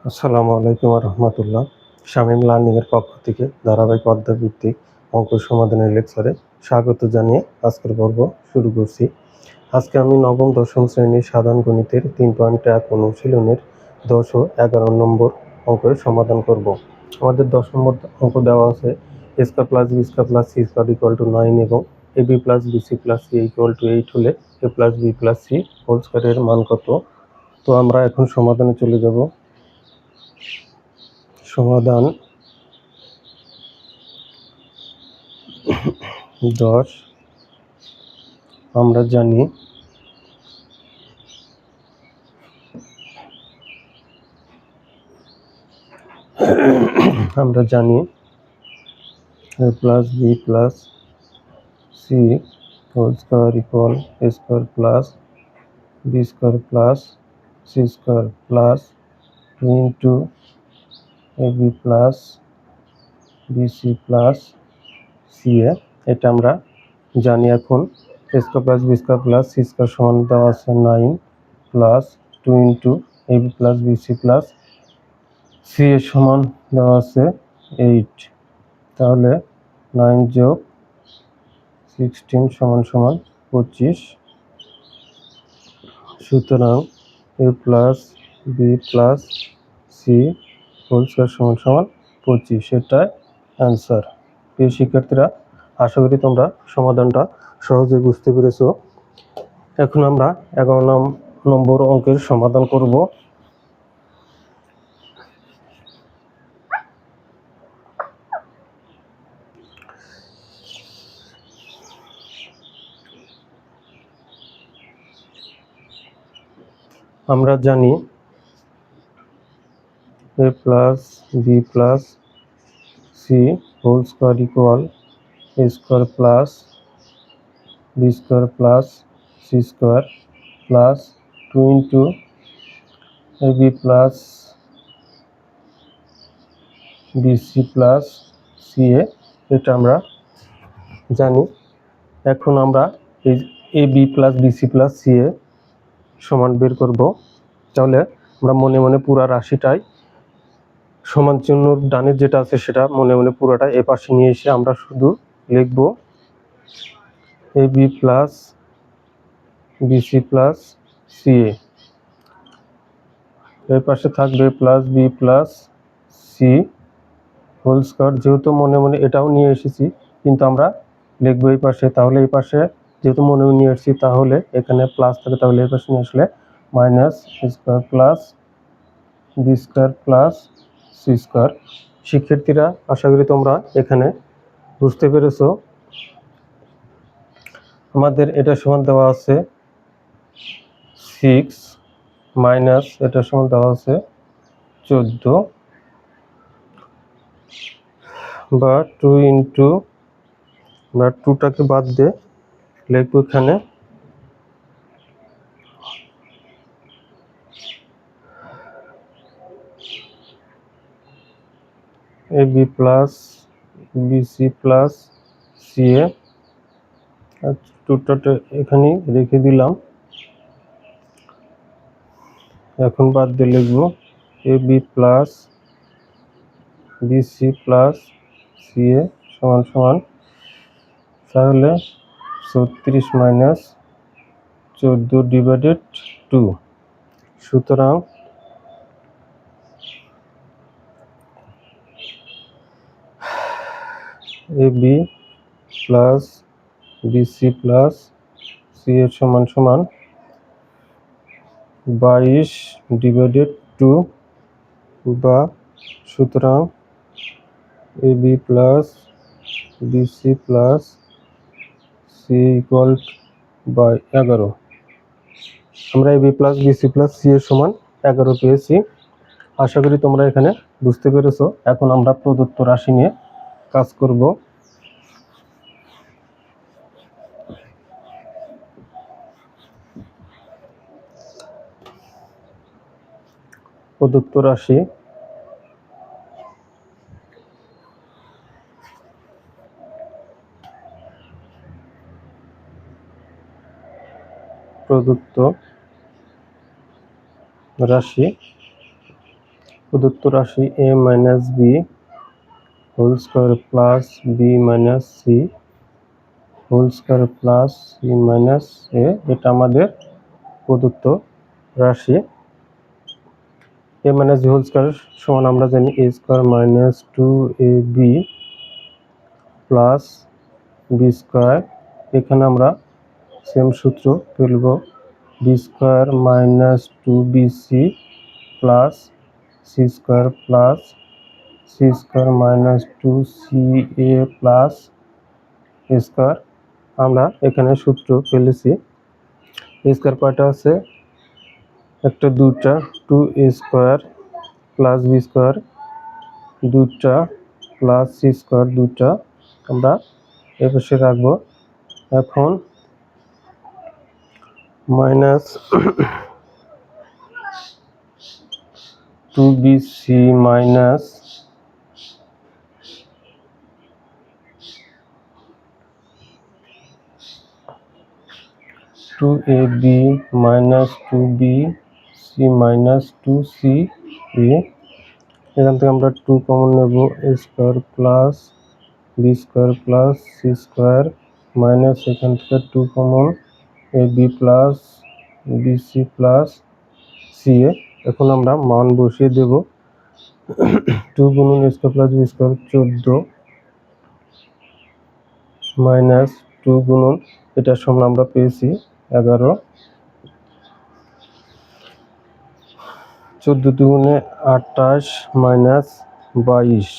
আসসালামু আলাইকুম রহমতুল্লাহ। শামীম লার্নিং এর পক্ষ থেকে ধারাবাহিক অধ্যায়ভিত্তিক অঙ্ক সমাধানের লেকচারে স্বাগত জানিয়ে আজকের পর্ব শুরু করছি। আজকে আমি নবম দশম শ্রেণীর সাধারণ গণিতের 3.1 অনুশীলনের 10 ও 11 নম্বর অঙ্কের সমাধান করব। আমাদের 10 নম্বর অঙ্ক দেওয়া আছে a square plus b square plus c square equal to 9 এবং ab plus bc plus c equal to 8 হলে a plus b plus c whole স্কয়ারের মান কত? তো আমরা এখন সমাধানে চলে যাব। সমাধান 10 আমরা জানি a plus b plus c whole square equal a square plus b square plus c square plus 2 into ab plus bc plus ca। এটা আমরা জানি। এখন a square plus b square plus c square সমান দেওয়া আছে 9 plus 2 into ab plus bc plus c এর সমান দেওয়া আছে 8। তাহলে 9 যোগ 16 সমান সমান 25। সুতরাং a plus b plus c whole square সমান সমান 25। এটাই অ্যান্সার। প্রিয় শিক্ষার্থীরা, আশা করি তোমরা সমাধানটা সহজে বুঝতে পেরেছো। এখন আমরা 11 নম্বর অঙ্কের সমাধান করব। আমরা জানি a plus b plus c whole square equal a square plus b square plus c square plus 2 into ab plus bc plus ca। এটা আমরা জানি। এখন আমরা এই ab plus bc plus ca সমান বের করব। তাহলে আমরা মনে মনে পুরা রাশিটাই সমান চিহ্ন ডানে যেটা আছে সেটা মনে মনে পুরোটা এ পাশে নিয়ে এসে আমরা শুধু লিখব ab plus bc plus ca। এর পাশে থাকবে plus b plus c whole square. যেহেতু মনে মনে এটাও নিয়ে এসেছি, কিন্তু আমরা লিখবো এই পাশে। তাহলে এই পাশে যেহেতু মনে মনে নিয়ে এসেছি, তাহলে এখানে প্লাস থাকে, তাহলে এই পাশে নিয়ে আসলে minus square plus b square plus c square. শিক্ষার্থীরা, আশা করি তোমরা এখানে বুঝতে পেরেছো। আমাদের এটা সমান দেওয়া আছে 6 মাইনাস এটা সমান দেওয়া আছে 14 বা 2 ইন্টু বা 2টাকে বাদ দিয়ে লিখবো এখানে ab plus bc plus ca। 2টা এখানে রেখে দিলাম। এখন বাদ দিয়ে লিখবো ab plus bc plus ca সমান সমান, তাহলে 36 মাইনাস 14 ডিভাইডেড 2। সুতরাং ab plus bc plus c এর সমান সমান 22 ডিভাইডেড 2 বা সুতরাং ab plus bc plus c equal by 11। আমরা ab plus bc plus c এর সমান 11 পেয়েছি। আশা করি তোমরা এখানে বুঝতে পেরেছো। এখন আমরা প্রদত্ত রাশি নিয়ে কাজ করব। প্রদত্ত রাশি প্রদত্ত রাশি a minus b whole square plus b minus c whole square plus c minus a, এটা আমাদের প্রদত্ত রাশি। a minus b whole square সমান আমরা জানি a square minus 2ab plus b square. এখানে আমরা সেম সূত্র ফেলব, b square minus 2bc plus c square plus c square minus 2ca plus a square. আমরা এখানে সূত্র ফেলেছি, a স্কোয়ার কয়টা আছে, একটা দুটা, 2a square plus b square দুটা প্লাস c স্কোয়ার দুটা, আমরা এ পাশে রাখবো। এখন minus 2bc minus 2ab minus 2bc minus 2ca। এখান থেকে আমরা 2 কমন নেব, a square plus b square plus c square minus এখান থেকে 2 common ab plus bc plus ca। এখন আমরা মান বসিয়ে দেব, 2 গুণন a square plus b square 14 minus 2 গুণন এটার সমান আমরা পেয়েছি 11, 14 দুগুণে 28 মাইনাস 22,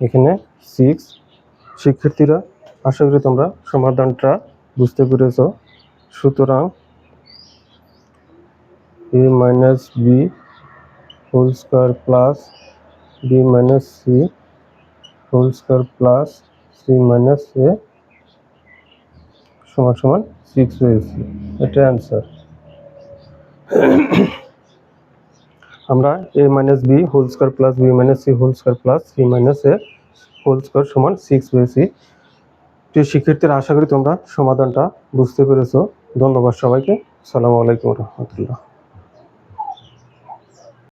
এখানে 6। শিক্ষার্থীরা, আশা করি তোমরা সমাধানটা বুঝতে পেরেছ। সুতরাং a minus b whole square plus b minus c whole square plus c minus a সমান সমান 6 হয়েছে, এটা অ্যান্সার। আমরা a minus b whole square plus b minus c whole square plus c minus a whole square সমান 6 পেয়েছি। প্রিয় শিক্ষার্থীরা, আশা করি তোমরা সমাধানটা বুঝতে পেরেছো। ধন্যবাদ সবাইকে। আসসালামু আলাইকুম রহমতুল্লাহ।